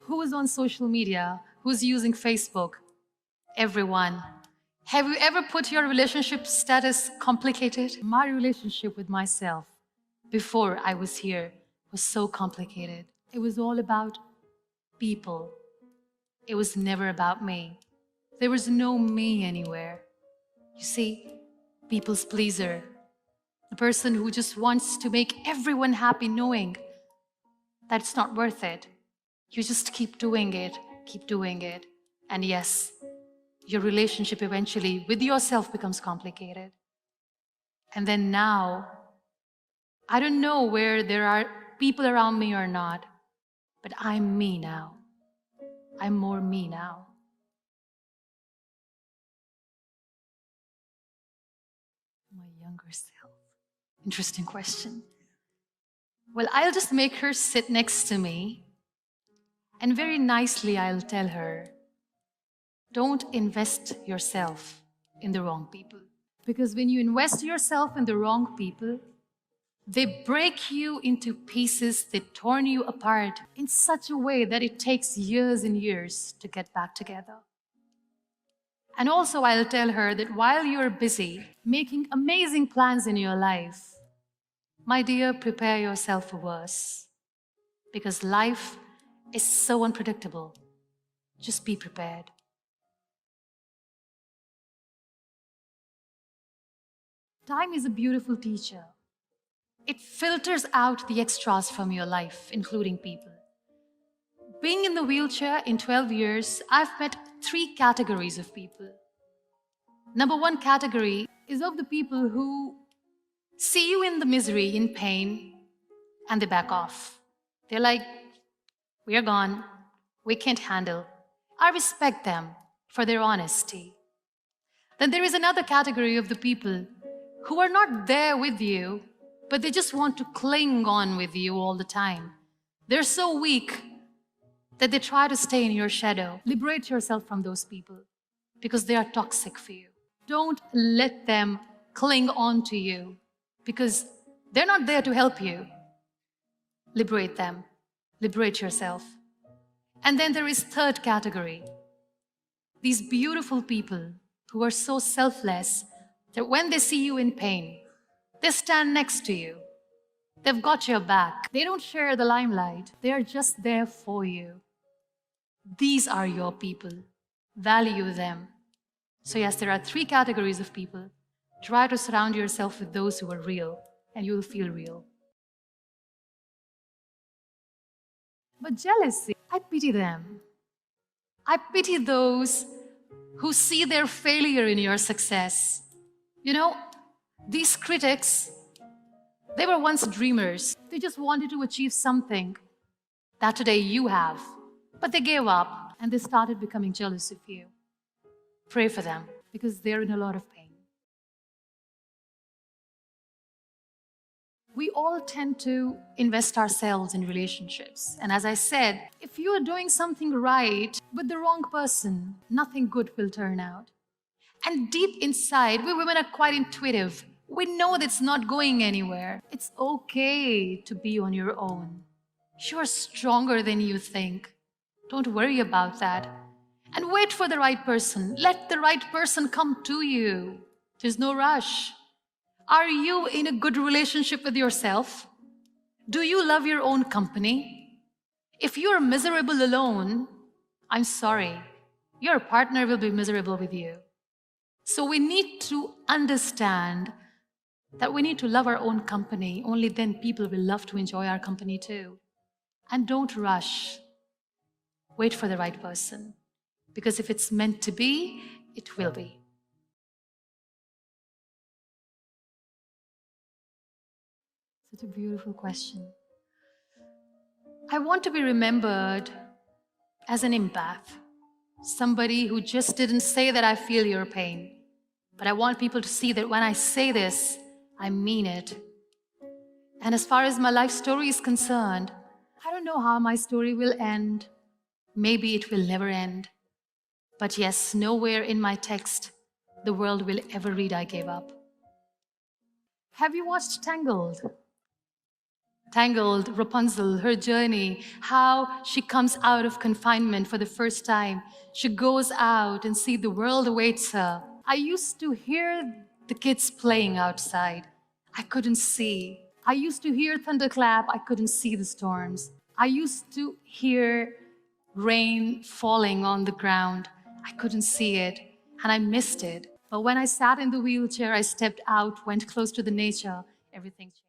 Who is on social media? Who's using Facebook? Everyone. Have you ever put your relationship status complicated? My relationship with myself before I was here was so complicated. It was all about people. It was never about me. There was no me anywhere. You see, people's pleaser, the person who just wants to make everyone happy knowing that it's not worth it. You just keep doing it, and yes, your relationship eventually with yourself becomes complicated. And then now, I don't know where there are people around me or not, but I'm me now. I'm more me now. My younger self. Interesting question. Well, I'll just make her sit next to me, and very nicely I'll tell her, don't invest yourself in the wrong people. Because when you invest yourself in the wrong people, they break you into pieces, they torn you apart in such a way that it takes years and years to get back together. And also I'll tell her that while you're busy making amazing plans in your life, my dear, prepare yourself for worse. Because life is so unpredictable. Just be prepared. Time is a beautiful teacher. It filters out the extras from your life, including people. Being in the wheelchair in 12 years, I've met 3 categories of people. Number 1 category is of the people who see you in the misery, in pain, and they back off. They're like, we are gone, we can't handle. I respect them for their honesty. Then there is another category of the people who are not there with you, but they just want to cling on with you all the time. They're so weak that they try to stay in your shadow. Liberate yourself from those people because they are toxic for you. Don't let them cling on to you because they're not there to help you. Liberate them. Liberate yourself. And then there is third category. These beautiful people who are so selfless that when they see you in pain, they stand next to you. They've got your back. They don't share the limelight. They are just there for you. These are your people. Value them. So yes, there are 3 categories of people. Try to surround yourself with those who are real, and you will feel real. But jealousy, I pity them. I pity those who see their failure in your success. You know, these critics, they were once dreamers. They just wanted to achieve something that today you have. But they gave up and they started becoming jealous of you. Pray for them because they're in a lot of pain. We all tend to invest ourselves in relationships. And as I said, if you are doing something right with the wrong person, nothing good will turn out. And deep inside, we women are quite intuitive. We know that it's not going anywhere. It's okay to be on your own. You're stronger than you think. Don't worry about that. And wait for the right person. Let the right person come to you. There's no rush. Are you in a good relationship with yourself? Do you love your own company? If you're miserable alone, I'm sorry, your partner will be miserable with you. So we need to understand that we need to love our own company. Only then people will love to enjoy our company too. And don't rush. Wait for the right person. Because if it's meant to be, it will be. Such a beautiful question. I want to be remembered as an empath. Somebody who just didn't say that I feel your pain. But I want people to see that when I say this, I mean it. And as far as my life story is concerned, I don't know how my story will end. Maybe it will never end. But yes, nowhere in my text the world will ever read I gave up. Have you watched Tangled? Tangled, Rapunzel, her journey, how she comes out of confinement for the first time. She goes out and see the world awaits her. I used to hear the kids playing outside. I couldn't see. I used to hear thunderclap. I couldn't see the storms. I used to hear rain falling on the ground. I couldn't see it, and I missed it. But when I sat in the wheelchair, I stepped out, went close to the nature, everything changed.